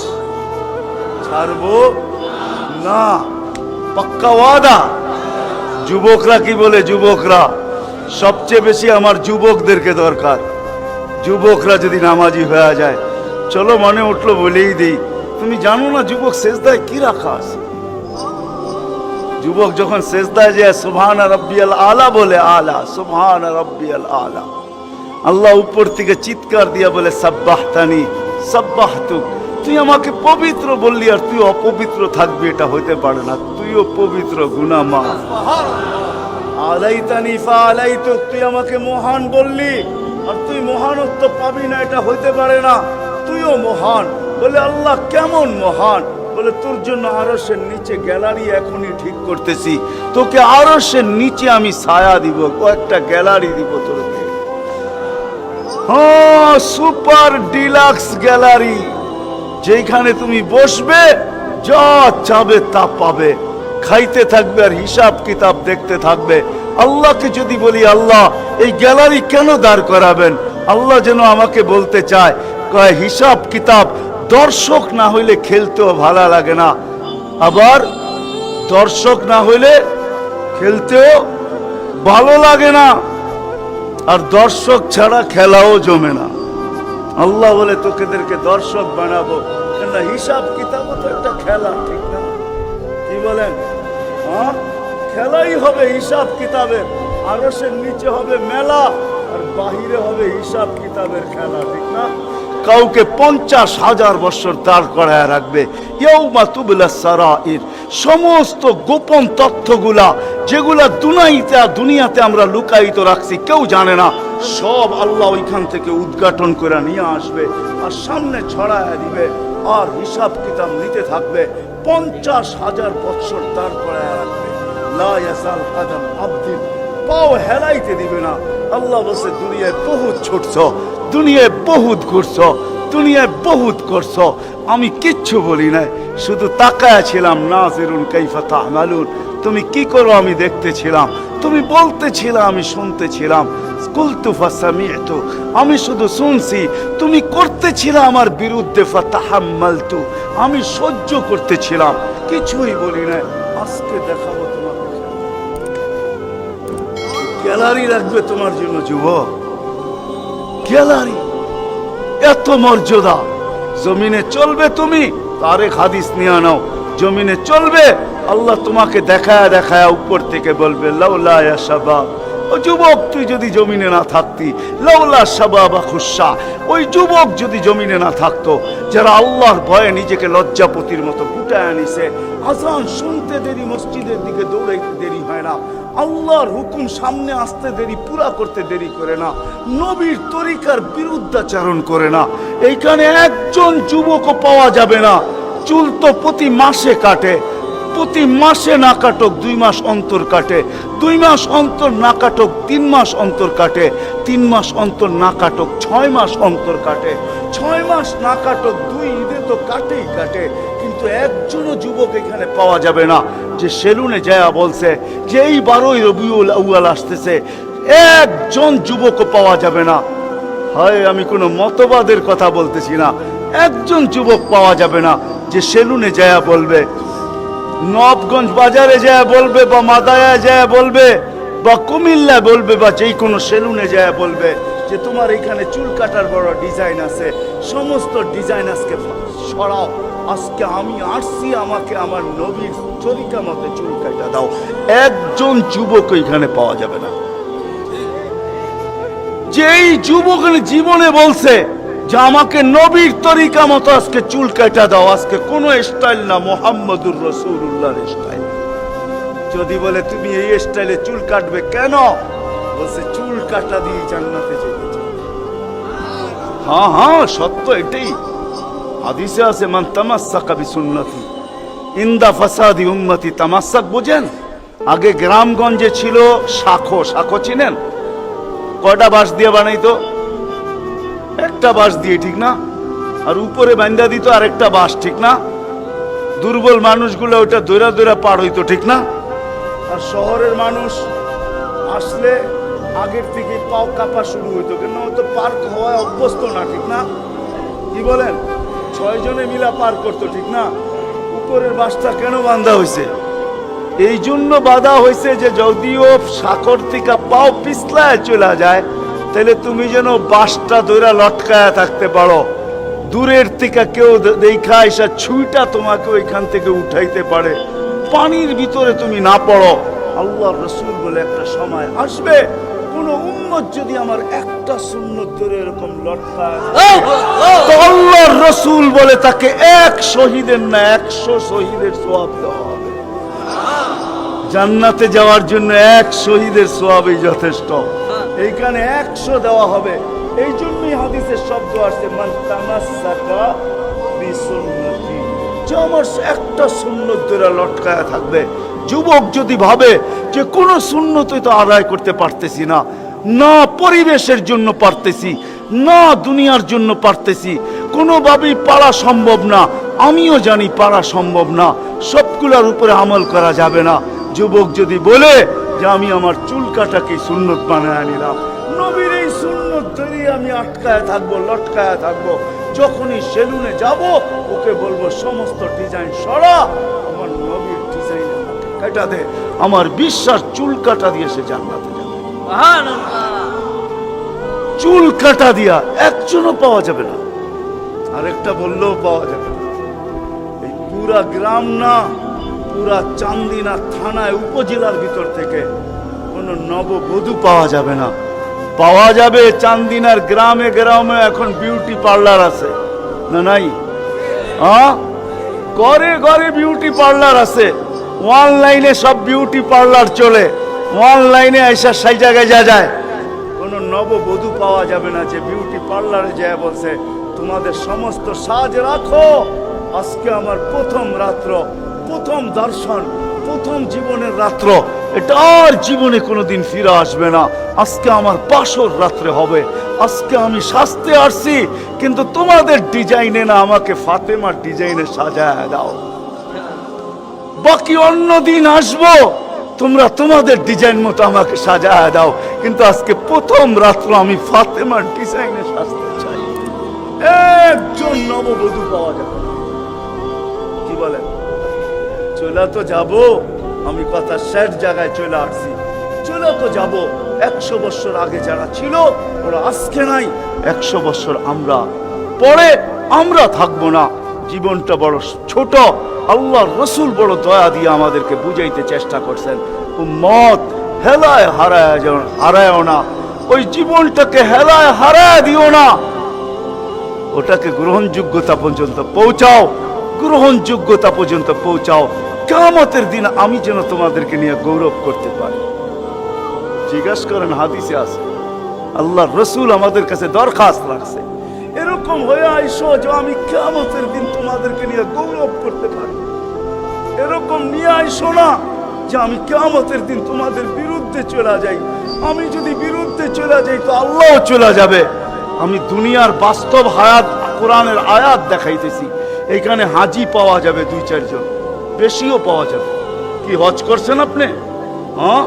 ছাড়বো না, পাক্কা ওয়াদা। যুবকরা কি বলে? যুবকরা সবচেয়ে বেশি আমার যুবকদেরকে দরকার। যুবকরা যদি নামাজি হয়ে যায়, চলো মনে উঠলো বলেই দিই, তুমি জানো না যুবক সেজদায় কি রাখা আছে? যুবক যখন সেজদায় যায় সুবহান রাব্বিয়াল আলা বলে, আলা সুবহান রাব্বিয়াল আলা, আল্লাহ উপর থেকে চিৎকার দিয়া বলে, সাব্বাহতানি সাব্বাহতুক, তুই আমাকে পবিত্র বললি আর তুই অপবিত্র থাকবি, এটা হইতে পারে না। তুইও পবিত্র, গুনাহ মাফ। আলাইতানি ফাআলাইতুক, তুই আমাকে মহান বললি আর তুই মহানত্ব পাবি না, এটা হইতে পারে না। তুইও মহান। বলে, আল্লাহ কেমন মহান? বলে, তোর জন্য আরশের নিচে গ্যালারি এখনই ঠিক করতেছি, তোকে আরশের নিচে আমি ছায়া দিব, কয়েকটা গ্যালারি দিব তোকে। হ্যাঁ, সুপার ডিলাক্স গ্যালারি, যেখানে তুমি বসবে, যা চাবে তা পাবে, খাইতে থাকবে আর হিসাব কিতাব দেখতে থাকবে। আল্লাহকে যদি বলি, আল্লাহ এই গ্যালারি কেন দাঁড় করাবেন? আল্লাহ যেন আমাকে বলতে চায়, কয় হিসাব কিতাব দর্শক না হইলে খেলতেও ভালো লাগে না, আবার দর্শক না হইলে খেলতেও ভালো লাগে না, আর দর্শক ছাড়া খেলাও জমে না। আল্লাহ বলে, তোকেদেরকে দর্শক বানাবো, কেন হিসাব কিতাবও তো একটা খেলা, ঠিক না? কি বলেন? হ্যাঁ, খেলাই হবে হিসাব কিতাবের। আরশের নিচে হবে মেলা, আর বাহিরে হবে হিসাব কিতাবের খেলা, ঠিক না? কাউকে 50,000 বছর দাঁড় করায় রাখবে। ইয়াউমা তুবলাস সারাইর, সমস্ত গোপন তথ্যগুলা যেগুলা দুনিয়াতে আমরা লুকায়িত রাখছি, কেউ জানে না, সব আল্লাহ ওইখান থেকে উদ্ঘাটন করে নিয়ে আসবে আর সামনে ছড়ায় দিবে, আর হিসাব কিতাব নিতে থাকবে। 50,000 বছর দাঁড় করায় রাখবে। লা ইয়াসাল কাদাম আবদিন, পাও হেলাইতে দিবে না। আল্লাহ বলছে, দুনিয়ায় বহুত ছুটছ, দুনিয়ায় বহুত ঘুরছ, দুনিয়ায় বহুত করছ, আমি কিচ্ছু বলি নাই, শুধু তাকায়া ছিলাম। নাজিরুন কাইফা তা'মালুন, তুমি কি করো আমি দেখতেছিলাম। তুমি বলতেছিলে, আমি শুনতেছিলাম। কুলতু ফাসামি'তু, আমি শুধু শুনছি। তুমি করতেছিলে আমার বিরুদ্ধে, ফাতাহাম্মালতু, আমি সহ্য করতেছিলাম, কিছুই বলি না। আজকে দেখাবো তোমাকে। গ্যালারি রাখবে তোমার জন্য যুবক, গ্যালারি। এত মর্যাদা। জমিনে চলবে তুমি, তারেক হাদিস নিয়ে নাও। জমিনে চলবে, আল্লাহ তোমাকে দেখায় দেখায় উপর থেকে বলবে, লাউলা ইয়া শাবাব, ও যুবক তুই যদি জমিনে না থাকতি, লাউলা শাবাব খুশা, ওই যুবক যদি জমিনে না থাকতো, যারা আল্লাহর ভয়ে নিজেকে লজ্জাপতির মতো গুটায় আনিছে। আজান শুনতে দেরি, মসজিদের দিকে দৌড়াইতে দেরি হয় না, আল্লাহর হুকুম সামনে আসতে দেরি, পুরা করতে দেরি করে না, নবীর তরিকার বিরুদ্ধাচরণ করে না। এইখানে একজন যুবকও পাওয়া যাবে না। চুল তো প্রতি মাসে কাটে, প্রতি মাসে না কাটক 2 মাস অন্তর কাটে, 2 মাস অন্তর না কাটক 3 মাস অন্তর কাটে, 3 মাস অন্তর না কাটক 6 মাস অন্তর কাটে, 6 মাস না কাটক 2 ঈদে তো কাটেই কাটে। কিন্তু একজনও যুবক এখানে পাওয়া যাবে না যে সেলুনে যায় বলছে যে এই 12ই রবিউল আউয়াল আসতেছে। একজন যুবকও পাওয়া যাবে না। হয় আমি কোনো মতবাদের কথা বলতেছি না, একজন যুবক পাওয়া যাবে না যে সেলুনে যায় বলবে, নবগঞ্জ বাজারে যায় বলবে, বা মাদায়া যায় বলবে, বা কুমিল্লা বলবে, বা যেই কোনো সেলুনে যায় বলবে যে তোমার এখানে চুল কাটার বড় ডিজাইন আছে, সমস্ত ডিজাইন আজকে সরাও, আজকে আমি আসছি, আমাকে আমার নবীর তরিকা মতে চুল কাটা দাও। একজন যুবক এখানে পাওয়া যাবে না। যেই যুবক জীবনে বলছে যে আমাকে নবীর তরিকা মতো আজকে চুল কাটা দাও, আজকে কোন স্টাইল না, মুহাম্মদুর রাসূলুল্লাহর স্টাইল। যদি বলে তুমি এই স্টাইলে চুল কাটবে কেন, বলছে চুল কাটা দিয়ে জান্নাতে যেতে চাই। হ্যাঁ হ্যাঁ সত্য এটাই, হাদিসে আছে মান তামাসসাকা বিসুন্নতি ইনদা ফাসাদি উম্মতি। তামাসসাক বুঝেন? আগে গ্রামগঞ্জে ছিল শাখো, শাখো চিনেন? কয়টা বাঁশ দিয়ে বানাইতো? একটা বাঁশ দিয়ে, ঠিক না? আর উপরে বান্ধা দিত আরেকটা বাঁশ, ঠিক না? দুর্বল মানুষগুলো ওটা দৌড়া দৌড়া পার হইতো, ঠিক না? আর শহরের মানুষ আসলে আগের থেকে পাও কাঁপা শুরু হইতো, কেন তো পার হওয়ায় অভ্যস্ত না, ঠিক না? কি বলেন? 6 জনে মিলা পার করতো, ঠিক না? উপরের বাঁশটা কেন বাঁধা হয়েছে? এই জন্য বাঁধা হয়েছে যে যদিও সাকর থেকে পাও পিছলায় চলে যায়, তাহলে তুমি যেন বাঁশটা দৌড়া লটকায়া থাকতে পারো, দূরের থেকে কেউ দেখা এসা ছুঁইটা তোমাকে ওইখান থেকে উঠাইতে পারে, পানির ভিতরে তুমি না পড়ো। আল্লাহর রাসূল বলে একটা সময় আসবে, কোন উম্মত যদি আমার একটা সুন্নত ধরে এরকম লটকায়, তো আল্লাহর রাসূল বলে তাকে 1 শহীদের না 100 শহীদের সওয়াব দেওয়া হবে। জান্নাতে যাওয়ার জন্য 1 শহীদের সওয়াবই যথেষ্ট, এইখানে 100 দেওয়া হবে। এই জন্যই হাদিসের শব্দ আসছে মান তামাসসাকা বিসুন্নতি, যে আমার একটা সুন্নত ধরে লটকায়া থাকবে। যুবক যদি ভাবে যে কোন সুন্নতই তো আদায় করতে পারতেছি না, না পরিবেশের জন্য পারতেছি, না দুনিয়ার জন্য পারতেছি, কোনোভাবেই পারা সম্ভব না, আমিও জানি পারা সম্ভব না, সবগুলোর উপরে আমল করা যাবে না। যুবক যদি বলে যে আমি আমার চুল কাটাকে সুন্নত বানায় নিলাম, নবীর এই সুন্নত ধরে আমি আটকায় থাকবো, লটকায় থাকবো, যখনই সেলুনে যাব ওকে বলবো সমস্ত ডিজাইন সরা, আমার নবীর ডিজাইন আমাকে কাটা দে, আমার বিশ্বাস চুল কাটা দিয়ে সে জান্নাতে যাবে। চুল কাটা দিয়া একজনও পাওয়া যাবে না, আরেকটা বললেও পাওয়া যাবে না। এই পুরা গ্রাম না, পুরা চান্দিনা থানায় উপজেলার ভিতর থেকে কোন নববধূ পাওয়া যাবে না। পাওয়া যাবে চান্দিনার গ্রামে গ্রামে এখন বিউটি পার্লার আছে না নাই? ঘরে ঘরে বিউটি পার্লার আছে, অনলাইনে সব বিউটি পার্লার চলে, অনলাইনে এসে সেই জায়গায় যায়। কোন নববধূ পাওয়া যাবে না যে বিউটি পার্লারে যায় বলছে তোমাদের সমস্ত সাজ রাখো, আজকে আমার প্রথম রাত্র, প্রথম দর্শন, প্রথম জীবনের রাত্র, এটা আর জীবনে কোনোদিন ফিরে আসবে না, আজকে আমার বাসর রাত্রে হবে, আজকে আমি সাজতে আসছি কিন্তু তোমাদের ডিজাইনে না, আমাকে ফাতেমার ডিজাইনে সাজায় দাও, বাকি অন্য দিন আসবো তোমরা তোমাদের ডিজাইন মতো আমাকে সাজায় দাও, কিন্তু আজকে প্রথম রাত্র আমি ফাতেমার ডিজাইনে সাজতে চাই। একজন নববধূ পাওয়া যাবে না। কি বলেন? চলে তো যাব, আমি কথা শেষ জায়গায় চলে আসছি। চলে তো যাব, 100 বছর আগে যারা ছিল ওরা আজকে নাই, 100 বছর আমরা পরে আমরা থাকবো না। জীবনটা বড় ছোট, আল্লাহর রসুল বড় দয়া দিয়ে আমাদেরকে বুঝাইতে চেষ্টা করছেন, উম্মত হেলায় হারায় না, ওই জীবনটাকে হেলায় হারায় দিও না, ওটাকে গ্রহণযোগ্যতা পর্যন্ত পৌঁছাও, গ্রহণযোগ্যতা পর্যন্ত পৌঁছাও। কিয়ামতের দিন আমি যেন তোমাদেরকে নিয়ে গৌরব করতে পারি। জিজ্ঞাসা করেন, হাদিসে আছে, আল্লাহর রসুল আমাদের কাছে দরখাস্ত রাখছে, এরকম হয়ে আইসো যে আমি কিয়ামতের দিন তোমাদেরকে নিয়ে গৌরব করতে পারি। এরকম নিয়ে আইসো না যে আমি কিয়ামতের দিন তোমাদের বিরুদ্ধে চলে যাই। আমি যদি বিরুদ্ধে চলে যাই তো আল্লাহও চলে যাবে। আমি দুনিয়ার বাস্তব হায়াত, কোরআনের আয়াত দেখাইতেছি। এইখানে হাজি পাওয়া যাবে 2-4 জন, বেশিও পাওয়া যাবে। কি হজ করছেন আপনি? হ্যাঁ,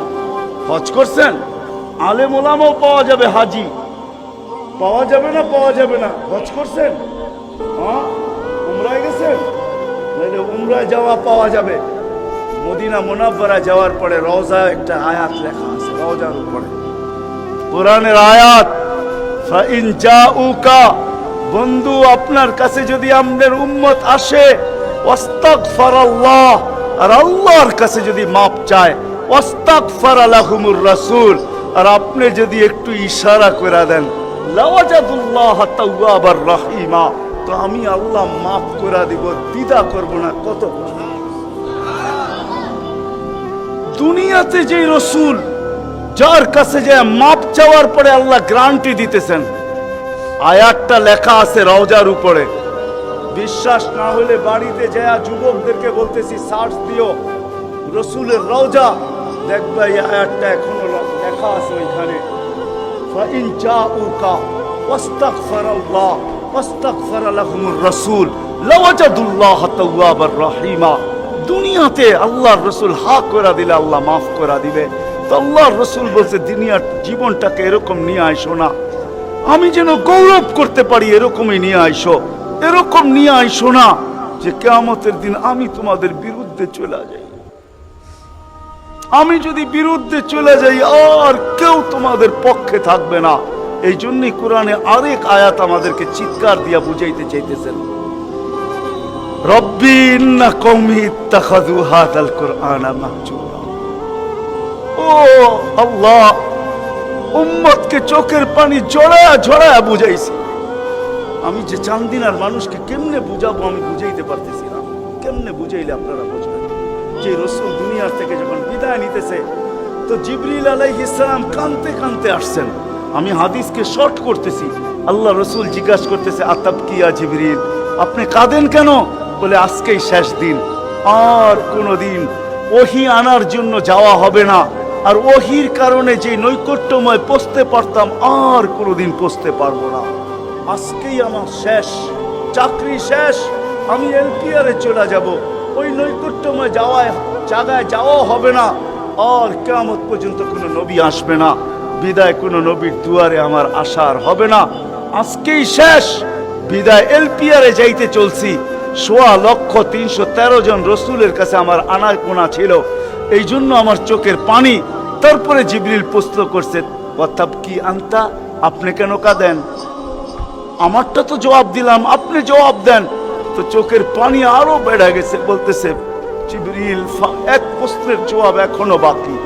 হজ করছেন? আলেম ওলামাও পাওয়া যাবে, হাজি পাওয়া যাবে না? পাওয়া যাবে না? হজ করছেন? হ্যাঁ, উমরায় গেছেন? উমরায় যাওয়া পাওয়া যাবে। মদিনা মুনাফফারা যাওয়ার পরে রওজা একটা আয়াত লেখা আছে, রওজার উপরে কোরআনের আয়াত, ফাইন জাউকা, বন্ধু আপনার কাছে যদি আপনার উম্মত আসে, ওয়াস্তাগফারাল্লাহ, আর আল্লাহর কাছে যদি মাপ চায়, ওয়াস্তাগফারা লাহুমুর রাসূল, আর আপনি যদি একটু ইশারা করে দেন, লাওয়াজাদুল্লাহ তাওয়াবার রহিমা, তো আমি আল্লাহ মাফ করে দিব, দ্বিধা করব না। কত দুনিয়াতে যে রসুল যার কাছে যে মাপ চাওয়ার পরে আল্লাহ গ্যারান্টি দিতেছেন, আয়াতটা লেখা আছে রওজার উপরে। বিশ্বাস না হলে বাড়িতে যায় যুবকদেরকে বলতেছি, সার্চ দিও রসুলের রওজা, দেখবা এই আয়াতটা এখনো লেখা আছে ওইখানে। ফাইন জাউকা ওয়াস্তাগফারাল্লাহ ওয়াস্তাগফারা লাহুমুর রাসূল লাওয়াজাদুল্লাহ তাওয়াবার রহিমা। দুনিয়াতে আল্লাহর রসুল হা করে দিলে আল্লাহ মাফ করে দিবে। তো আল্লাহর রসুল বলছে, দুনিয়ার জীবনটাকে এরকম নিয়ে আইসো না, আমি যেন গৌরব করতে পারি, এরকমই নিয়ে আইসো। এরকম নিয়ে আইসো না যে কিয়ামতের দিন আমি তোমাদের বিরুদ্ধে চলে যাই। আমি যদি বিরুদ্ধে চলে যাই আর কেউ তোমাদের পক্ষে থাকবে না। এই জন্যই কোরআনে আরেক আয়াত আমাদেরকে চিৎকার দিয়া বুঝাইতে চাইতেছেন, রব্বি ইন্না কওমি ইত্তাখাযু হাযাল কুরআনা মাহজুরা। ও আল্লাহ, উম্মতকে চোখের পানি ঝরায়া বুঝাইছি। আমি যে চান্দিনার মানুষকে কেমনে বুঝাবো আমি বুঝাইতে পারতেছি না। কেমনে বুঝাইলে আপনারা বুঝবেন? যে রসুল দুনিয়ার থেকে যখন বিদায় নিতেছে, তো জিবরিল আলাইহিস সালাম কাঁদতে কাঁদতে আসছেন। আমি হাদিসকে শর্ট করতেছি। আল্লাহ রসুল জিজ্ঞাসা করতেছে, আতাবকিয়া জিবরিল, আপনি কাঁদেন কেন? বলে আজকেই শেষ দিন, আর কোনোদিন ওহী আনার জন্য যাওয়া হবে না। আর ওহীর কারণে যে নৈকট্যময় পৌঁছতে পারতাম, আর কোনোদিন পৌঁছতে পারবো না। আজকেই আমার শেষ, চাকরি শেষ, আমি এলপিআরে চলে যাব। ওই নৈকট্যময় জায়গায় যাওয়া হবে না। আর কিয়ামত পর্যন্ত কোনো নবী আসবে না। বিদায় কোনো নবীর দুয়ারে আমার আশার হবে না। আজকেই শেষ বিদায়, এলপিআরে যাইতে চলছি। 16,313 জন রসুলের কাছে আমার আনাগোনা ছিল, এই জন্য আমার চোখের পানি। তারপরে জিবরিল প্রশ্ন করছে, ওয়াতাবকি আনতা, আপনি কেন কাঁদেন? আমারটা তো জবাব দিলাম, আপনি জবাব দেন। তো চোখের পানি আরো বেড়ে গেছে। বলতেছে জিবরিল, এক প্রশ্নের জবাব এখনো বাকি।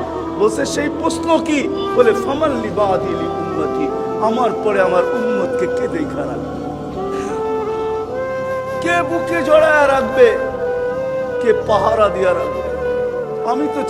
বলছে, সেই প্রশ্ন কি? বলে, ফামান লিবাদি লি উম্মতি, আমার পরে আমার উম্মতকে কে দেখা রাখবে? কে বুকে জড়ায় রাখবে? কে পাহারা দিয়া রাখবে? আমি তো